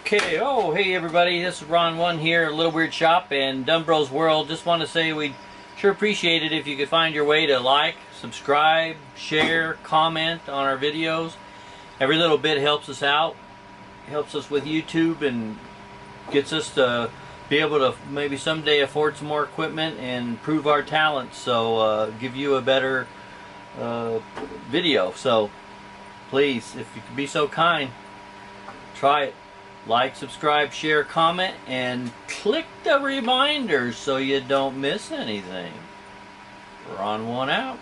Okay, oh hey everybody, this is Ron One here at Littlewierdshop and Dumbro's World. Just want to say we'd sure appreciate it if you could find your way to like, subscribe, share, comment on our videos. Every little bit helps us out, helps us with YouTube and gets us to be able to maybe someday afford some more equipment and prove our talents, so give you a better video. So please, if you could be so kind, try it. Like, subscribe, share, comment, and click the reminders so you don't miss anything. Ron One out.